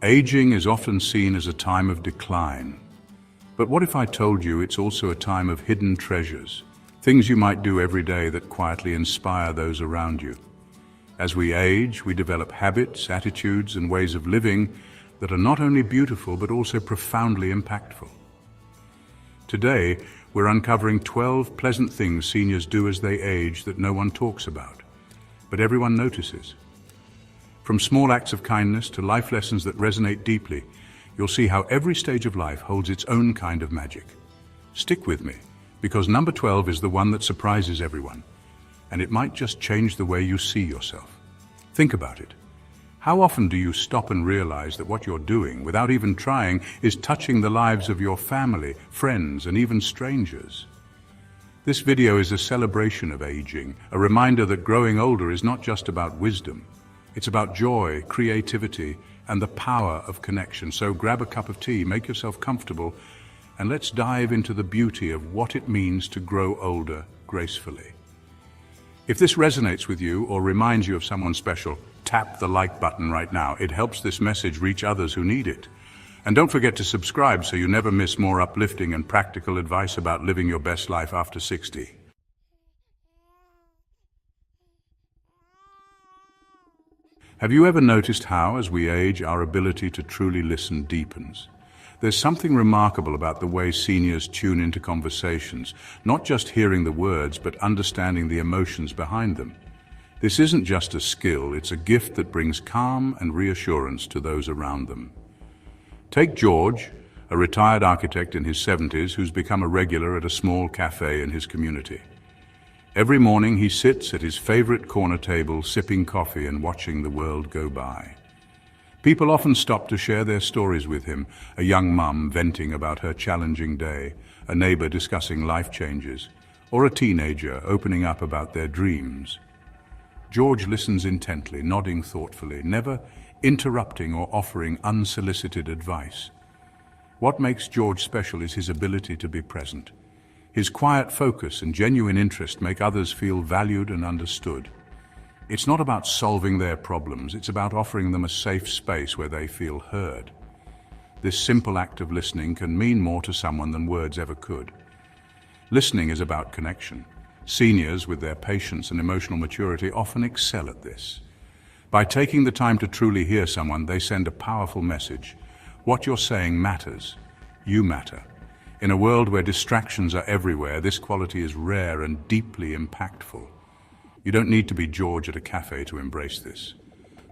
Aging is often seen as a time of decline. But what if I told you it's also a time of hidden treasures, things you might do every day that quietly inspire those around you? As we age, we develop habits, attitudes, and ways of living that are not only beautiful but also profoundly impactful. Today, we're uncovering 12 pleasant things seniors do as they age that no one talks about, but everyone notices. From small acts of kindness to life lessons that resonate deeply, you'll see how every stage of life holds its own kind of magic. Stick with me, because number 12 is the one that surprises everyone, and it might just change the way you see yourself. Think about it. How often do you stop and realize that what you're doing, without even trying, is touching the lives of your family, friends, and even strangers? This video is a celebration of aging, a reminder that growing older is not just about wisdom. It's about joy, creativity, and the power of connection. So grab a cup of tea, make yourself comfortable, and let's dive into the beauty of what it means to grow older gracefully. If this resonates with you or reminds you of someone special, tap the like button right now. It helps this message reach others who need it. And don't forget to subscribe so you never miss more uplifting and practical advice about living your best life after 60. Have you ever noticed how, as we age, our ability to truly listen deepens? There's something remarkable about the way seniors tune into conversations, not just hearing the words, but understanding the emotions behind them. This isn't just a skill, it's a gift that brings calm and reassurance to those around them. Take George, a retired architect in his 70s who's become a regular at a small cafe in his community. Every morning he sits at his favorite corner table, sipping coffee and watching the world go by. People often stop to share their stories with him, a young mum venting about her challenging day, a neighbor discussing life changes, or a teenager opening up about their dreams. George listens intently, nodding thoughtfully, never interrupting or offering unsolicited advice. What makes George special is his ability to be present. His quiet focus and genuine interest make others feel valued and understood. It's not about solving their problems, it's about offering them a safe space where they feel heard. This simple act of listening can mean more to someone than words ever could. Listening is about connection. Seniors, with their patience and emotional maturity, often excel at this. By taking the time to truly hear someone, they send a powerful message. What you're saying matters. You matter. In a world where distractions are everywhere, this quality is rare and deeply impactful. You don't need to be George at a cafe to embrace this.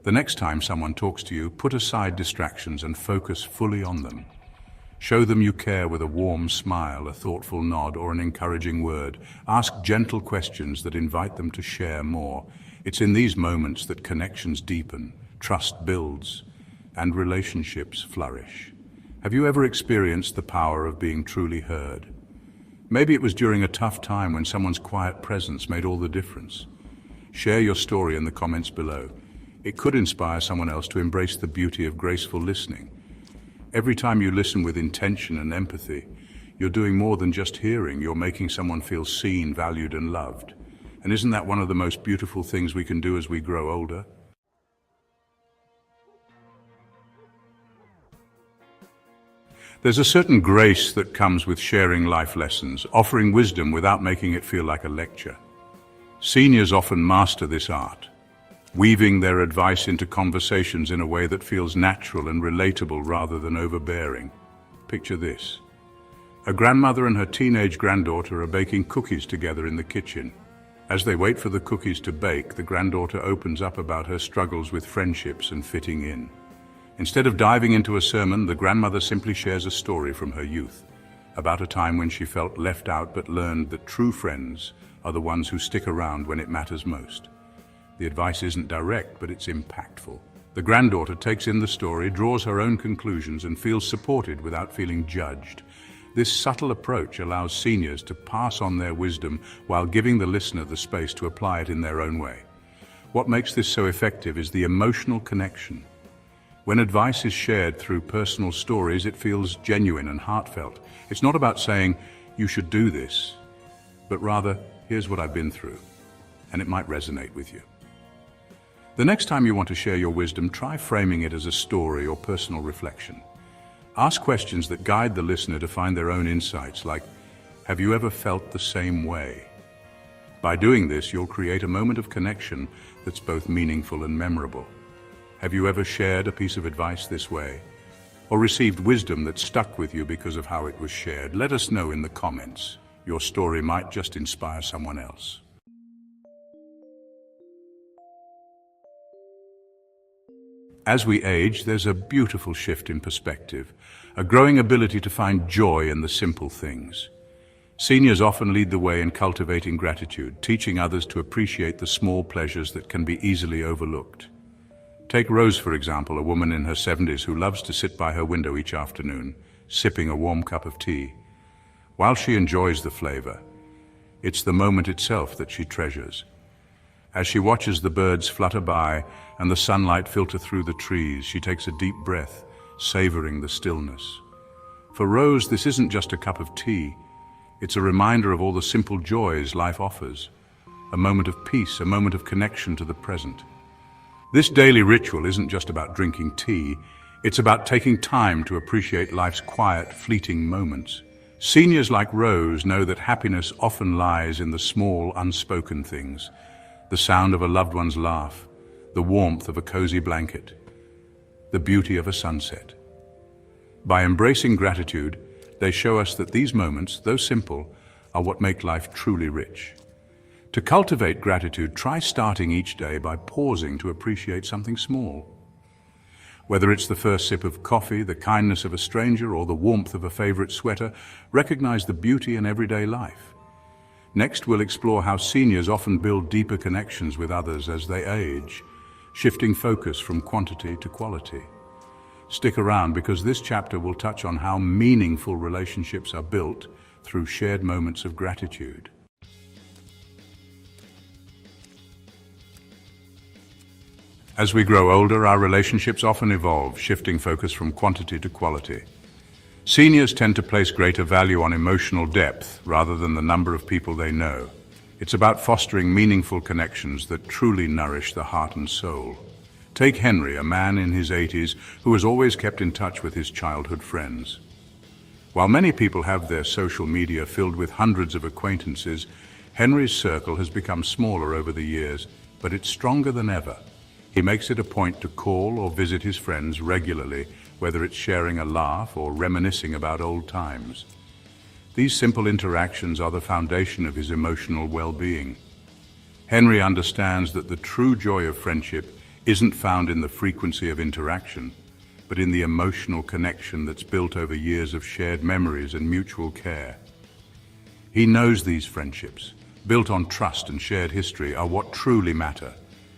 The next time someone talks to you, put aside distractions and focus fully on them. Show them you care with a warm smile, a thoughtful nod, or an encouraging word. Ask gentle questions that invite them to share more. It's in these moments that connections deepen, trust builds, and relationships flourish. Have you ever experienced the power of being truly heard? Maybe it was during a tough time when someone's quiet presence made all the difference. Share your story in the comments below. It could inspire someone else to embrace the beauty of graceful listening. Every time you listen with intention and empathy, you're doing more than just hearing. You're making someone feel seen, valued, and loved. And isn't that one of the most beautiful things we can do as we grow older? There's a certain grace that comes with sharing life lessons, offering wisdom without making it feel like a lecture. Seniors often master this art, weaving their advice into conversations in a way that feels natural and relatable rather than overbearing. Picture this. A grandmother and her teenage granddaughter are baking cookies together in the kitchen. As they wait for the cookies to bake, the granddaughter opens up about her struggles with friendships and fitting in. Instead of diving into a sermon, the grandmother simply shares a story from her youth, about a time when she felt left out but learned that true friends are the ones who stick around when it matters most. The advice isn't direct, but it's impactful. The granddaughter takes in the story, draws her own conclusions, and feels supported without feeling judged. This subtle approach allows seniors to pass on their wisdom while giving the listener the space to apply it in their own way. What makes this so effective is the emotional connection. When advice is shared through personal stories, it feels genuine and heartfelt. It's not about saying, "You should do this," but rather, "Here's what I've been through," and it might resonate with you. The next time you want to share your wisdom, try framing it as a story or personal reflection. Ask questions that guide the listener to find their own insights, like, have you ever felt the same way? By doing this, you'll create a moment of connection that's both meaningful and memorable. Have you ever shared a piece of advice this way? Or received wisdom that stuck with you because of how it was shared? Let us know in the comments. Your story might just inspire someone else. As we age, there's a beautiful shift in perspective, a growing ability to find joy in the simple things. Seniors often lead the way in cultivating gratitude, teaching others to appreciate the small pleasures that can be easily overlooked. Take Rose, for example, a woman in her 70s who loves to sit by her window each afternoon, sipping a warm cup of tea. While she enjoys the flavor, it's the moment itself that she treasures. As she watches the birds flutter by and the sunlight filter through the trees, she takes a deep breath, savoring the stillness. For Rose, this isn't just a cup of tea. It's a reminder of all the simple joys life offers. A moment of peace, a moment of connection to the present. This daily ritual isn't just about drinking tea. It's about taking time to appreciate life's quiet, fleeting moments. Seniors like Rose know that happiness often lies in the small, unspoken things. The sound of a loved one's laugh, the warmth of a cozy blanket, the beauty of a sunset. By embracing gratitude, they show us that these moments, though simple, are what make life truly rich. To cultivate gratitude, try starting each day by pausing to appreciate something small. Whether it's the first sip of coffee, the kindness of a stranger, or the warmth of a favorite sweater, recognize the beauty in everyday life. Next, we'll explore how seniors often build deeper connections with others as they age, shifting focus from quantity to quality. Stick around because this chapter will touch on how meaningful relationships are built through shared moments of gratitude. As we grow older, our relationships often evolve, shifting focus from quantity to quality. Seniors tend to place greater value on emotional depth rather than the number of people they know. It's about fostering meaningful connections that truly nourish the heart and soul. Take Henry, a man in his 80s who has always kept in touch with his childhood friends. While many people have their social media filled with hundreds of acquaintances, Henry's circle has become smaller over the years, but it's stronger than ever. He makes it a point to call or visit his friends regularly, whether it's sharing a laugh or reminiscing about old times. These simple interactions are the foundation of his emotional well-being. Henry understands that the true joy of friendship isn't found in the frequency of interaction, but in the emotional connection that's built over years of shared memories and mutual care. He knows these friendships, built on trust and shared history, are what truly matter.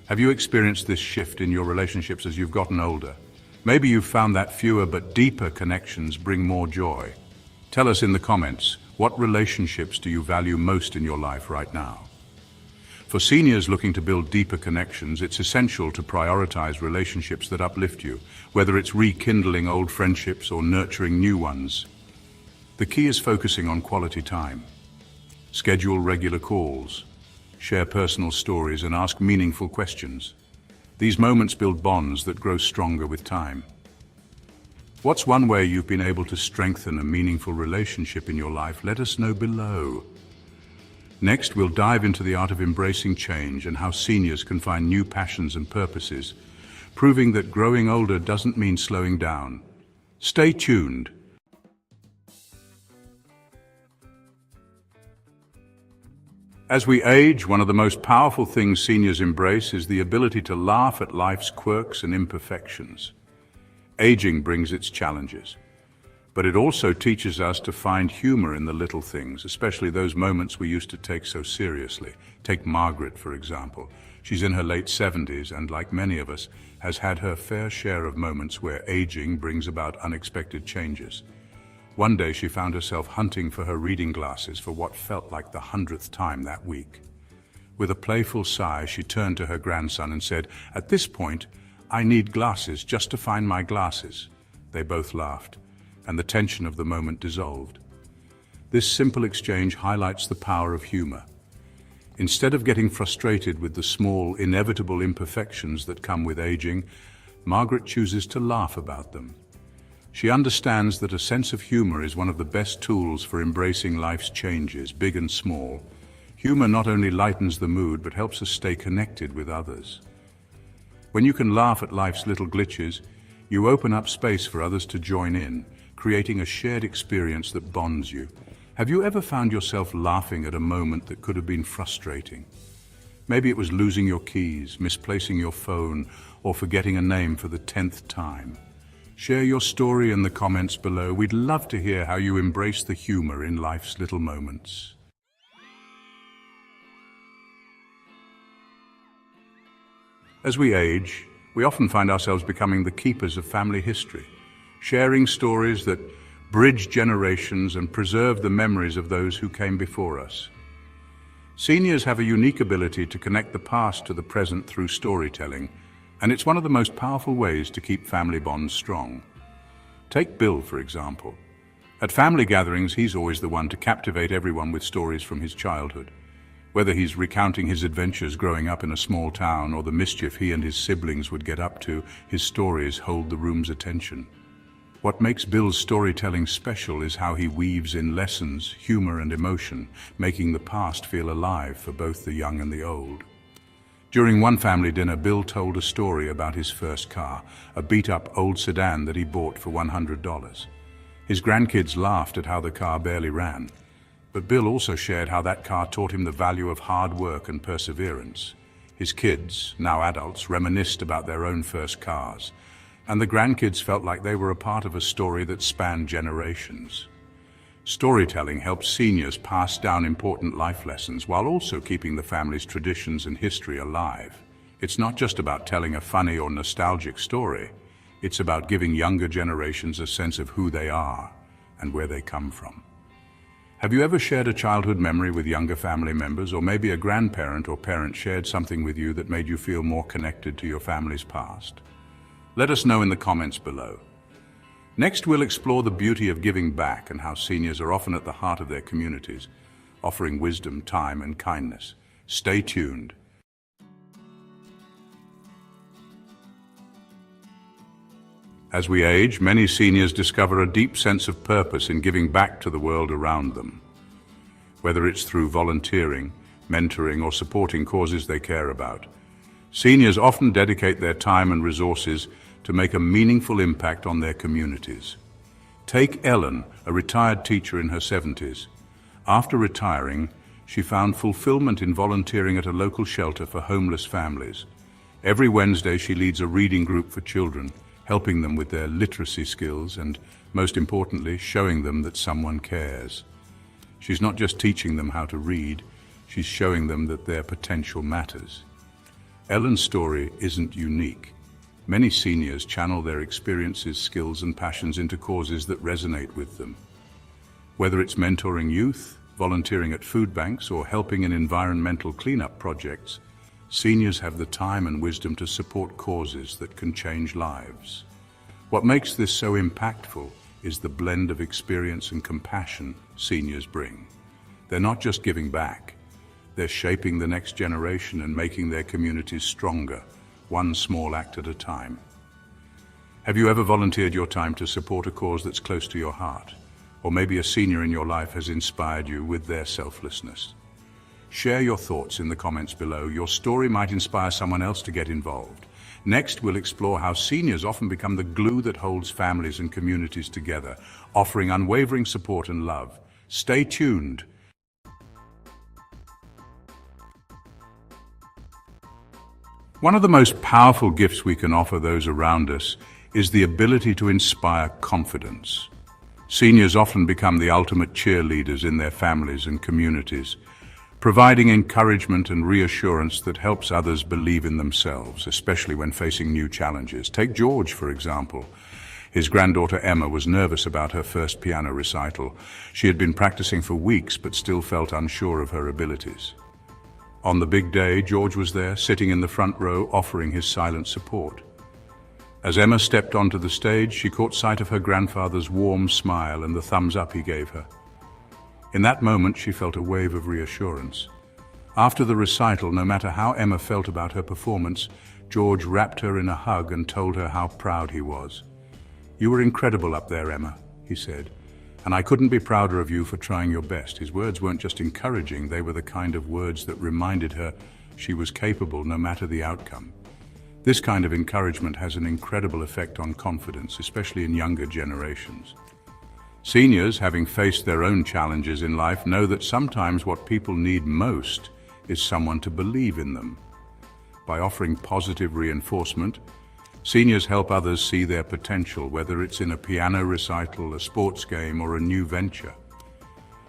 Have you experienced this shift in your relationships as you've gotten older? Maybe you've found that fewer but deeper connections bring more joy. Tell us in the comments, what relationships do you value most in your life right now? For seniors looking to build deeper connections, it's essential to prioritize relationships that uplift you, whether it's rekindling old friendships or nurturing new ones. The key is focusing on quality time. Schedule regular calls, share personal stories, and ask meaningful questions. These moments build bonds that grow stronger with time. What's one way you've been able to strengthen a meaningful relationship in your life? Let us know below. Next, we'll dive into the art of embracing change and how seniors can find new passions and purposes, proving that growing older doesn't mean slowing down. Stay tuned. As we age, one of the most powerful things seniors embrace is the ability to laugh at life's quirks and imperfections. Aging brings its challenges, but it also teaches us to find humor in the little things, especially those moments we used to take so seriously. Take Margaret, for example. She's in her late 70s and, like many of us, has had her fair share of moments where aging brings about unexpected changes. One day she found herself hunting for her reading glasses for what felt like the 100th time that week. With a playful sigh, she turned to her grandson and said, "At this point, I need glasses just to find my glasses." They both laughed, and the tension of the moment dissolved. This simple exchange highlights the power of humor. Instead of getting frustrated with the small, inevitable imperfections that come with aging, Margaret chooses to laugh about them. She understands that a sense of humor is one of the best tools for embracing life's changes, big and small. Humor not only lightens the mood, but helps us stay connected with others. When you can laugh at life's little glitches, you open up space for others to join in, creating a shared experience that bonds you. Have you ever found yourself laughing at a moment that could have been frustrating? Maybe it was losing your keys, misplacing your phone, or forgetting a name for the 10th time. Share your story in the comments below. We'd love to hear how you embrace the humor in life's little moments. As we age, we often find ourselves becoming the keepers of family history, sharing stories that bridge generations and preserve the memories of those who came before us. Seniors have a unique ability to connect the past to the present through storytelling, and it's one of the most powerful ways to keep family bonds strong. Take Bill, for example. At family gatherings, he's always the one to captivate everyone with stories from his childhood. Whether he's recounting his adventures growing up in a small town or the mischief he and his siblings would get up to, his stories hold the room's attention. What makes Bill's storytelling special is how he weaves in lessons, humor, and emotion, making the past feel alive for both the young and the old. During one family dinner, Bill told a story about his first car, a beat-up old sedan that he bought for $100. His grandkids laughed at how the car barely ran, but Bill also shared how that car taught him the value of hard work and perseverance. His kids, now adults, reminisced about their own first cars, and the grandkids felt like they were a part of a story that spanned generations. Storytelling helps seniors pass down important life lessons while also keeping the family's traditions and history alive. It's not just about telling a funny or nostalgic story. It's about giving younger generations a sense of who they are and where they come from. Have you ever shared a childhood memory with younger family members, or maybe a grandparent or parent shared something with you that made you feel more connected to your family's past? Let us know in the comments below. Next, we'll explore the beauty of giving back and how seniors are often at the heart of their communities, offering wisdom, time, and kindness. Stay tuned. As we age, many seniors discover a deep sense of purpose in giving back to the world around them. Whether it's through volunteering, mentoring, or supporting causes they care about, seniors often dedicate their time and resources to make a meaningful impact on their communities. Take Ellen, a retired teacher in her 70s. After retiring, she found fulfillment in volunteering at a local shelter for homeless families. Every Wednesday, she leads a reading group for children, helping them with their literacy skills and, most importantly, showing them that someone cares. She's not just teaching them how to read, she's showing them that their potential matters. Ellen's story isn't unique. Many seniors channel their experiences, skills, and passions into causes that resonate with them. Whether it's mentoring youth, volunteering at food banks, or helping in environmental cleanup projects, seniors have the time and wisdom to support causes that can change lives. What makes this so impactful is the blend of experience and compassion seniors bring. They're not just giving back, they're shaping the next generation and making their communities stronger, one small act at a time. Have you ever volunteered your time to support a cause that's close to your heart? Or maybe a senior in your life has inspired you with their selflessness. Share your thoughts in the comments below. Your story might inspire someone else to get involved. Next, we'll explore how seniors often become the glue that holds families and communities together, offering unwavering support and love. Stay tuned. One of the most powerful gifts we can offer those around us is the ability to inspire confidence. Seniors often become the ultimate cheerleaders in their families and communities, providing encouragement and reassurance that helps others believe in themselves, especially when facing new challenges. Take George, for example. His granddaughter Emma was nervous about her first piano recital. She had been practicing for weeks but still felt unsure of her abilities. On the big day, George was there, sitting in the front row, offering his silent support. As Emma stepped onto the stage, she caught sight of her grandfather's warm smile and the thumbs up he gave her. In that moment, she felt a wave of reassurance. After the recital, no matter how Emma felt about her performance, George wrapped her in a hug and told her how proud he was. "You were incredible up there, Emma," he said, "and I couldn't be prouder of you for trying your best." His words weren't just encouraging, they were the kind of words that reminded her she was capable no matter the outcome. This kind of encouragement has an incredible effect on confidence, especially in younger generations. Seniors, having faced their own challenges in life, know that sometimes what people need most is someone to believe in them. By offering positive reinforcement, seniors help others see their potential, whether it's in a piano recital, a sports game, or a new venture.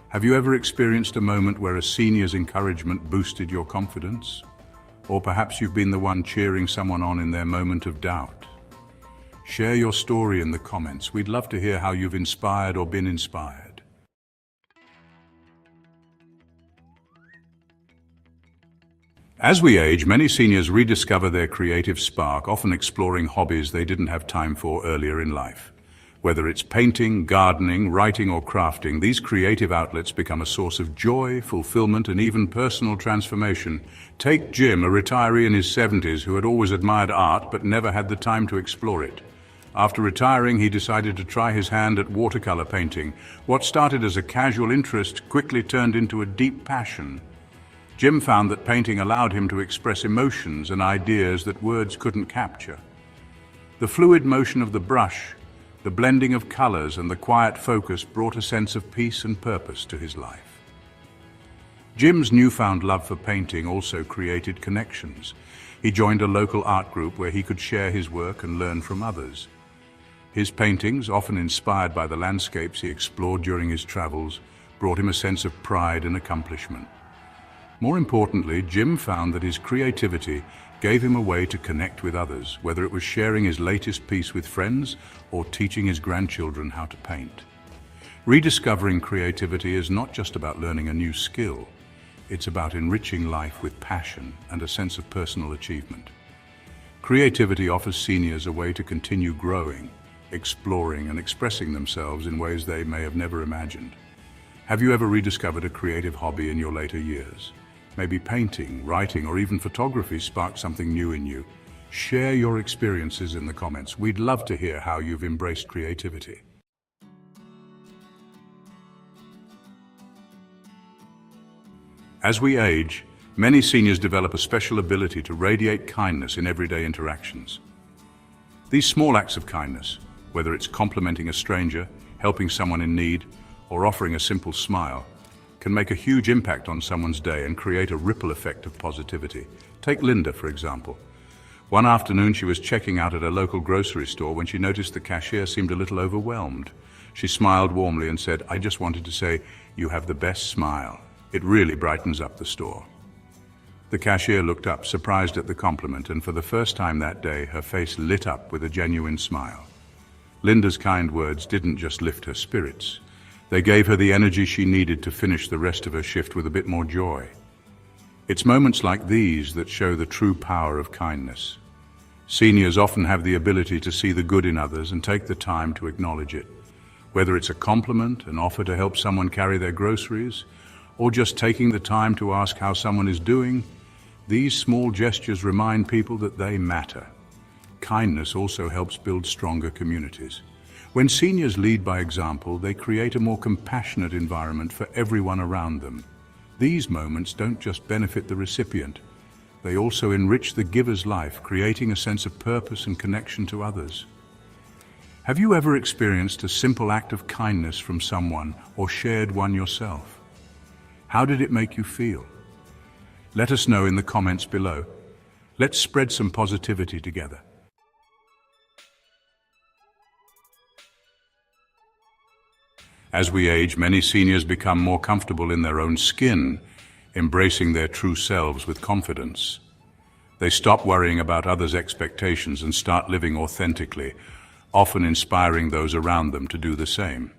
Have you ever experienced a moment where a senior's encouragement boosted your confidence? Or perhaps you've been the one cheering someone on in their moment of doubt. Share your story in the comments. We'd love to hear how you've inspired or been inspired. As we age, many seniors rediscover their creative spark, often exploring hobbies they didn't have time for earlier in life. Whether it's painting, gardening, writing, or crafting, these creative outlets become a source of joy, fulfillment, and even personal transformation. Take Jim, a retiree in his 70s who had always admired art but never had the time to explore it. After retiring, he decided to try his hand at watercolor painting. What started as a casual interest quickly turned into a deep passion. Jim found that painting allowed him to express emotions and ideas that words couldn't capture. The fluid motion of the brush, the blending of colors, and the quiet focus brought a sense of peace and purpose to his life. Jim's newfound love for painting also created connections. He joined a local art group where he could share his work and learn from others. His paintings, often inspired by the landscapes he explored during his travels, brought him a sense of pride and accomplishment. More importantly, Jim found that his creativity gave him a way to connect with others, whether it was sharing his latest piece with friends or teaching his grandchildren how to paint. Rediscovering creativity is not just about learning a new skill, it's about enriching life with passion and a sense of personal achievement. Creativity offers seniors a way to continue growing, exploring, and expressing themselves in ways they may have never imagined. Have you ever rediscovered a creative hobby in your later years? Maybe painting, writing, or even photography sparked something new in you. Share your experiences in the comments. We'd love to hear how you've embraced creativity. As we age, many seniors develop a special ability to radiate kindness in everyday interactions. These small acts of kindness, whether it's complimenting a stranger, helping someone in need, or offering a simple smile, can make a huge impact on someone's day and create a ripple effect of positivity. Take Linda, for example. One afternoon, she was checking out at a local grocery store when she noticed the cashier seemed a little overwhelmed. She smiled warmly and said, "I just wanted to say, you have the best smile. It really brightens up the store." The cashier looked up, surprised at the compliment, and for the first time that day, her face lit up with a genuine smile. Linda's kind words didn't just lift her spirits. They gave her the energy she needed to finish the rest of her shift with a bit more joy. It's moments like these that show the true power of kindness. Seniors often have the ability to see the good in others and take the time to acknowledge it. Whether it's a compliment, an offer to help someone carry their groceries, or just taking the time to ask how someone is doing, these small gestures remind people that they matter. Kindness also helps build stronger communities. When seniors lead by example, they create a more compassionate environment for everyone around them. These moments don't just benefit the recipient, they also enrich the giver's life, creating a sense of purpose and connection to others. Have you ever experienced a simple act of kindness from someone or shared one yourself? How did it make you feel? Let us know in the comments below. Let's spread some positivity together. As we age, many seniors become more comfortable in their own skin, embracing their true selves with confidence. They stop worrying about others' expectations and start living authentically, often inspiring those around them to do the same.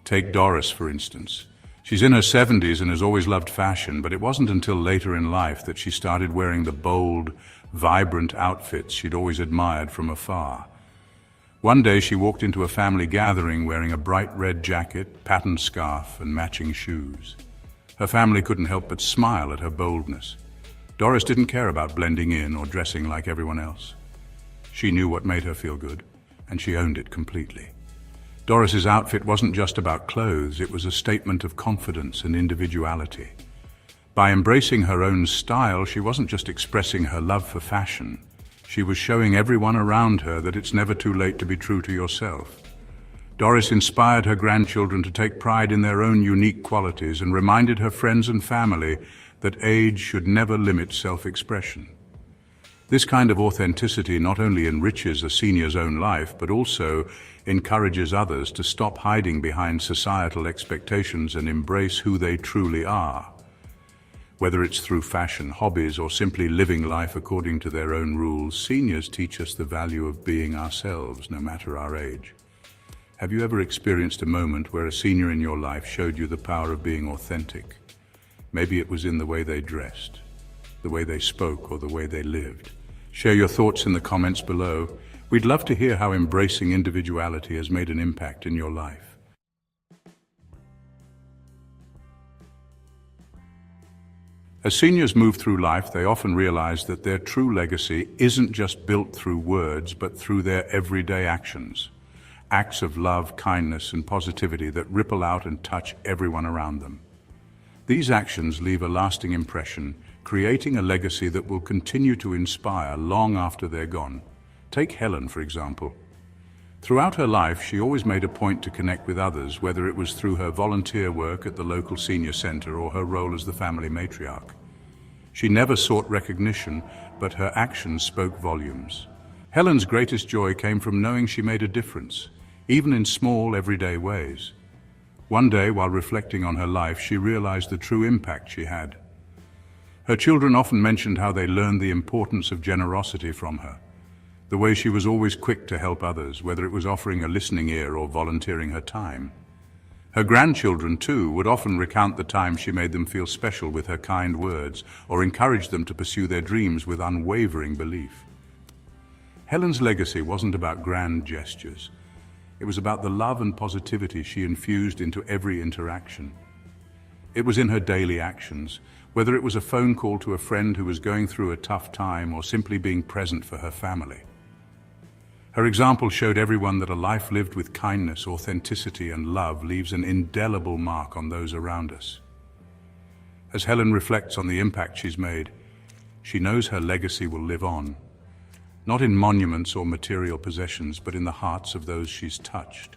Take Doris, for instance. She's in her 70s and has always loved fashion, but it wasn't until later in life that she started wearing the bold, vibrant outfits she'd always admired from afar. One day she walked into a family gathering wearing a bright red jacket, patterned scarf, and matching shoes. Her family couldn't help but smile at her boldness. Doris didn't care about blending in or dressing like everyone else. She knew what made her feel good, and she owned it completely. Doris's outfit wasn't just about clothes, it was a statement of confidence and individuality. By embracing her own style, she wasn't just expressing her love for fashion. She was showing everyone around her that it's never too late to be true to yourself. Doris inspired her grandchildren to take pride in their own unique qualities and reminded her friends and family that age should never limit self-expression. This kind of authenticity not only enriches a senior's own life, but also encourages others to stop hiding behind societal expectations and embrace who they truly are. Whether it's through fashion, hobbies, or simply living life according to their own rules, seniors teach us the value of being ourselves, no matter our age. Have you ever experienced a moment where a senior in your life showed you the power of being authentic? Maybe it was in the way they dressed, the way they spoke, or the way they lived. Share your thoughts in the comments below. We'd love to hear how embracing individuality has made an impact in your life. As seniors move through life, they often realize that their true legacy isn't just built through words, but through their everyday actions. Acts of love, kindness, and positivity that ripple out and touch everyone around them. These actions leave a lasting impression, creating a legacy that will continue to inspire long after they're gone. Take Helen, for example. Throughout her life, she always made a point to connect with others, whether it was through her volunteer work at the local senior center or her role as the family matriarch. She never sought recognition, but her actions spoke volumes. Helen's greatest joy came from knowing she made a difference, even in small, everyday ways. One day, while reflecting on her life, she realized the true impact she had. Her children often mentioned how they learned the importance of generosity from her, the way she was always quick to help others, whether it was offering a listening ear or volunteering her time. Her grandchildren, too, would often recount the time she made them feel special with her kind words or encouraged them to pursue their dreams with unwavering belief. Helen's legacy wasn't about grand gestures. It was about the love and positivity she infused into every interaction. It was in her daily actions, whether it was a phone call to a friend who was going through a tough time or simply being present for her family. Her example showed everyone that a life lived with kindness, authenticity, and love leaves an indelible mark on those around us. As Helen reflects on the impact she's made, she knows her legacy will live on, not in monuments or material possessions, but in the hearts of those she's touched.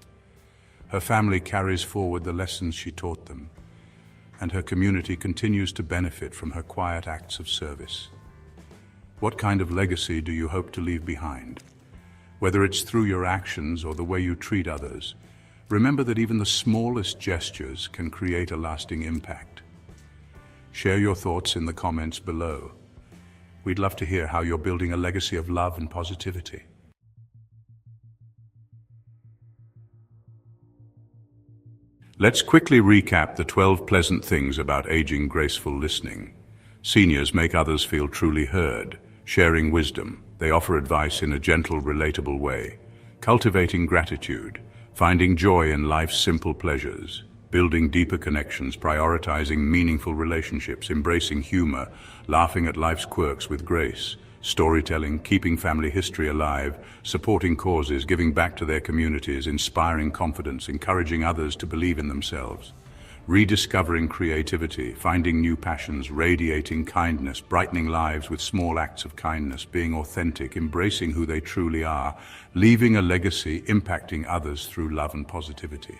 Her family carries forward the lessons she taught them, and her community continues to benefit from her quiet acts of service. What kind of legacy do you hope to leave behind? Whether it's through your actions or the way you treat others, remember that even the smallest gestures can create a lasting impact. Share your thoughts in the comments below. We'd love to hear how you're building a legacy of love and positivity. Let's quickly recap the 12 pleasant things about aging graceful listening. Seniors make others feel truly heard, sharing wisdom. They offer advice in a gentle, relatable way. Cultivating gratitude, finding joy in life's simple pleasures. Building deeper connections, prioritizing meaningful relationships, embracing humor, laughing at life's quirks with grace, storytelling, keeping family history alive, supporting causes, giving back to their communities, inspiring confidence, encouraging others to believe in themselves, rediscovering creativity, finding new passions, radiating kindness, brightening lives with small acts of kindness, being authentic, embracing who they truly are, leaving a legacy, impacting others through love and positivity.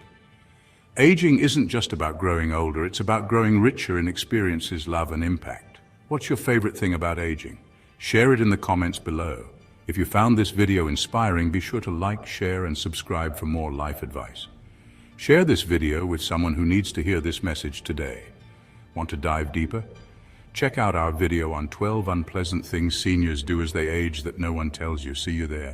Aging isn't just about growing older, it's about growing richer in experiences, love, and impact. What's your favorite thing about aging? Share it in the comments below. If you found this video inspiring, be sure to like, share, and subscribe for more life advice. Share this video with someone who needs to hear this message today. Want to dive deeper? Check out our video on 12 unpleasant things seniors do as they age that no one tells you. See you there.